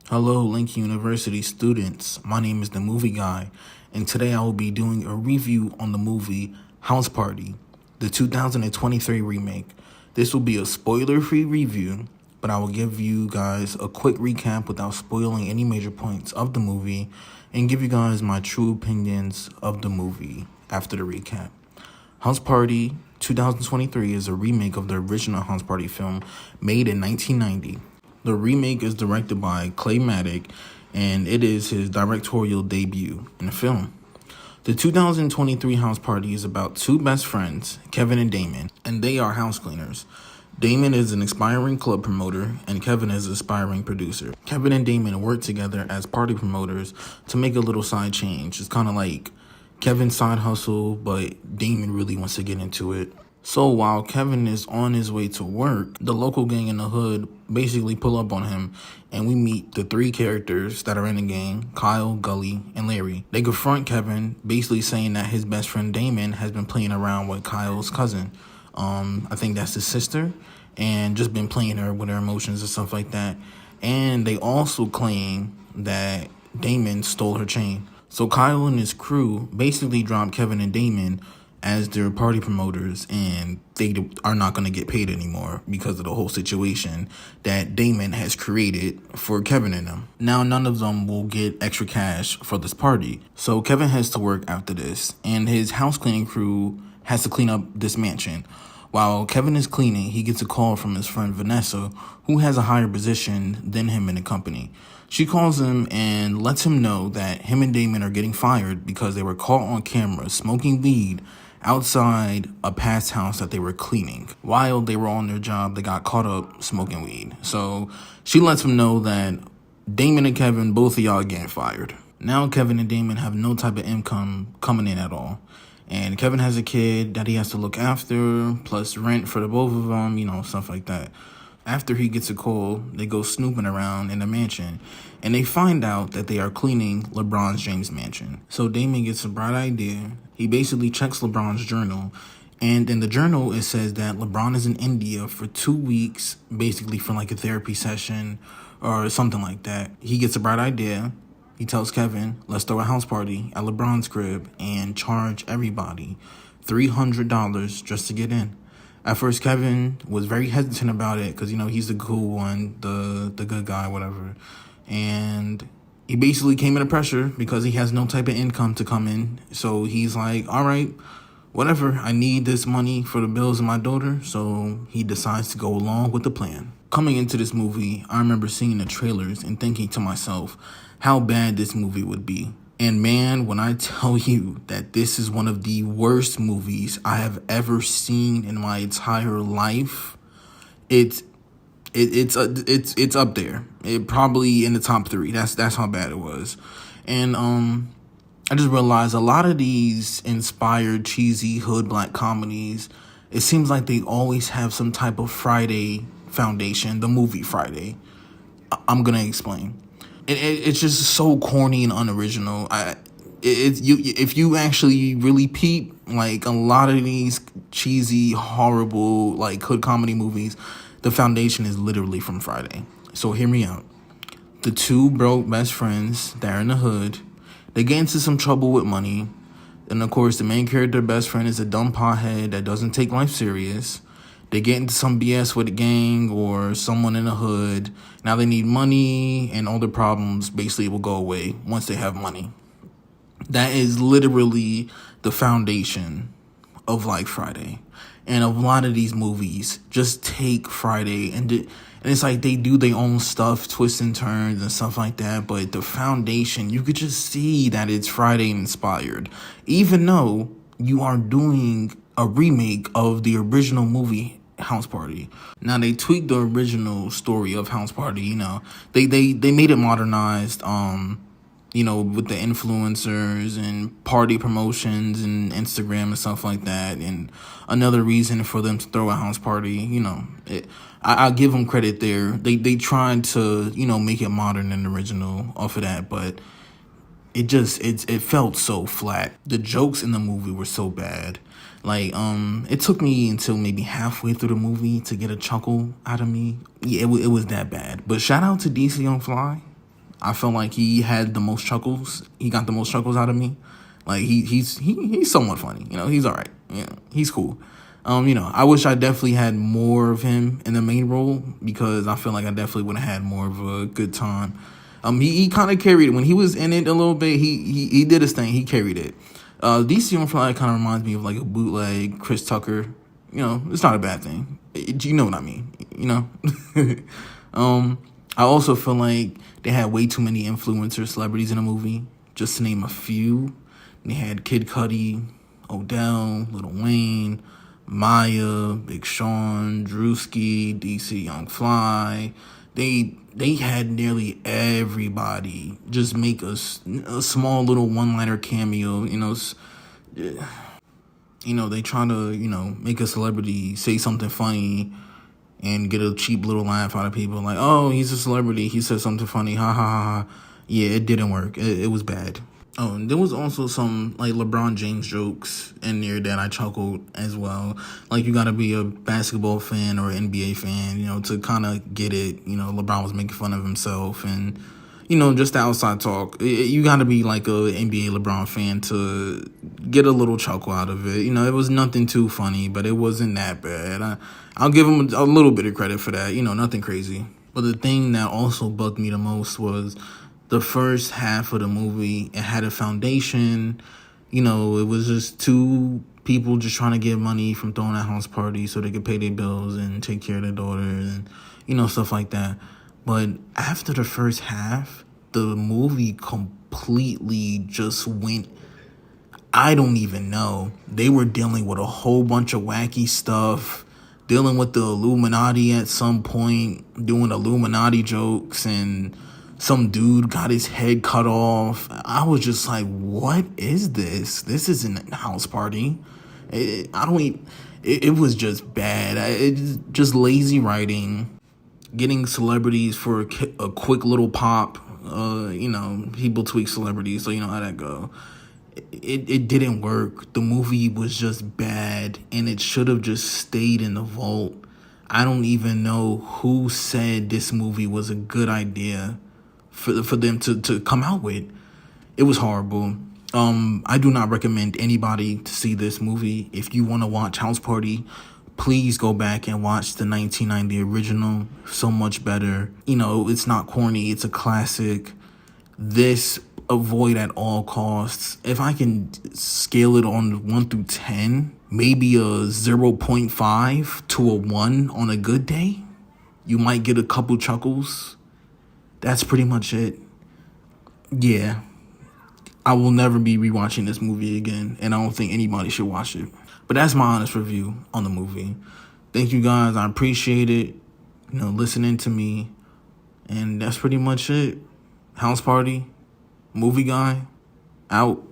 Hello, Lincoln University students. My name is the Movie Guy, and today I will be doing a review on the movie House Party, the 2023 remake. This will be a spoiler-free review, but I will give you guys a quick recap without spoiling any major points of the movie and give you guys my true opinions of the movie after the recap. House Party 2023 is a remake of the original House Party film made in 1990. The remake is directed by Clay Maddock, and it is his directorial debut in the film. The 2023 House Party is about two best friends, Kevin and Damon, and they are house cleaners. Damon is an aspiring club promoter, and Kevin is an aspiring producer. Kevin and Damon work together as party promoters to make a little side change. It's kind of like Kevin's side hustle, but Damon really wants to get into it. So while Kevin is on his way to work, the local gang in the hood basically pull up on him, and we meet the three characters that are in the gang, Kyle, Gully, and Larry. They confront Kevin, basically saying that his best friend Damon has been playing around with Kyle's cousin. I think that's his sister, and just been playing her with her emotions and stuff like that. And they also claim that Damon stole her chain. So Kyle and his crew basically drop Kevin and Damon as their party promoters, and they are not going to get paid anymore because of the whole situation that Damon has created for Kevin and them. Now, none of them will get extra cash for this party. So Kevin has to work after this, and his house cleaning crew has to clean up this mansion. While Kevin is cleaning, he gets a call from his friend Vanessa, who has a higher position than him in the company. She calls him and lets him know that him and Damon are getting fired because they were caught on camera smoking weed outside a past house that they were cleaning. While they were on their job, they got caught up smoking weed. So she lets him know that Damon and Kevin, both of y'all, are getting fired. Now Kevin and Damon have no type of income coming in at all. And Kevin has a kid that he has to look after, plus rent for the both of them, stuff like that. After he gets a call, they go snooping around in the mansion, and they find out that they are cleaning LeBron James' mansion. So Damon gets a bright idea. He basically checks LeBron's journal, and in the journal it says that LeBron is in India for 2 weeks, basically for like a therapy session or something like that. He gets a bright idea. He tells Kevin, let's throw a house party at LeBron's crib and charge everybody $300 just to get in. At first, Kevin was very hesitant about it because, he's the cool one, the good guy, whatever. And he basically came under pressure because he has no type of income to come in. So he's like, all right, whatever. I need this money for the bills of my daughter. So he decides to go along with the plan. Coming into this movie, I remember seeing the trailers and thinking to myself how bad this movie would be. And man, when I tell you that this is one of the worst movies I have ever seen in my entire life, it's up there. It probably in the top 3. That's how bad it was. And I just realized a lot of these inspired cheesy hood black comedies, it seems like they always have some type of Friday foundation, the movie Friday. I'm gonna explain. It's just so corny and unoriginal. If you actually really peep, like a lot of these cheesy, horrible, like hood comedy movies, the foundation is literally from Friday. So hear me out. The two broke best friends that are in the hood, they get into some trouble with money. And of course, the main character best friend is a dumb pothead that doesn't take life serious. They get into some BS with a gang or someone in the hood. Now they need money, and all their problems basically will go away once they have money. That is literally the foundation of like Friday. And a lot of these movies just take Friday and it's like they do their own stuff, twists and turns and stuff like that. But the foundation, you could just see that it's Friday inspired, even though you are doing a remake of the original movie House Party. Now they tweaked the original story of House Party. They made it modernized. With the influencers and party promotions and Instagram and stuff like that. And another reason for them to throw a house party, I'll give them credit there. They tried to, make it modern and original off of that, but it felt so flat. The jokes in the movie were so bad. Like, it took me until maybe halfway through the movie to get a chuckle out of me. Yeah, it was that bad. But shout out to DC on Fly. I felt like he had the most chuckles. He got the most chuckles out of me. Like he's somewhat funny. He's all right. He's cool. I wish I definitely had more of him in the main role because I feel like I definitely would have had more of a good time. He kind of carried it when he was in it a little bit. He did his thing. He carried it. DC on Fly kind of reminds me of like a bootleg Chris Tucker. It's not a bad thing. You know what I mean? I also feel like they had way too many influencer celebrities in the movie. Just to name a few, they had Kid Cudi, Odell, Lil Wayne, Maya, Big Sean, Drewski, DC Young Fly. They had nearly everybody just make a small little one-liner cameo. They try to make a celebrity say something funny and get a cheap little laugh out of people. Like, oh, he's a celebrity. He said something funny. Ha ha ha ha. Yeah, it didn't work. It was bad. Oh, and there was also some like LeBron James jokes in there that I chuckled as well. Like you gotta be a basketball fan or NBA fan, to kind of get it. LeBron was making fun of himself and just the outside talk. You gotta be like a NBA LeBron fan to get a little chuckle out of it. It was nothing too funny, but it wasn't that bad. I'll give him a little bit of credit for that. Nothing crazy. But the thing that also bugged me the most was the first half of the movie. It had a foundation. It was just two people just trying to get money from throwing a house party so they could pay their bills and take care of their daughter and, stuff like that. But after the first half, the movie completely just went, I don't even know. They were dealing with a whole bunch of wacky stuff, dealing with the Illuminati at some point, doing Illuminati jokes, and some dude got his head cut off. I was just like, what is this? This isn't a house party. It was just bad. It's just lazy writing. Getting celebrities for a quick little pop. People tweak celebrities, so you know how that go. It didn't work. The movie was just bad, and it should have just stayed in the vault. I don't even know who said this movie was a good idea for them to come out with. It was horrible. I do not recommend anybody to see this movie. If you want to watch House Party, please go back and watch the 1990 original. So much better. It's not corny. It's a classic. This, avoid at all costs. If I can scale it on 1 through 10, maybe a 0.5 to a 1 on a good day, you might get a couple chuckles. That's pretty much it. Yeah. I will never be rewatching this movie again, and I don't think anybody should watch it. But that's my honest review on the movie. Thank you guys. I appreciate it, listening to me. And that's pretty much it. House Party, Movie Guy, out.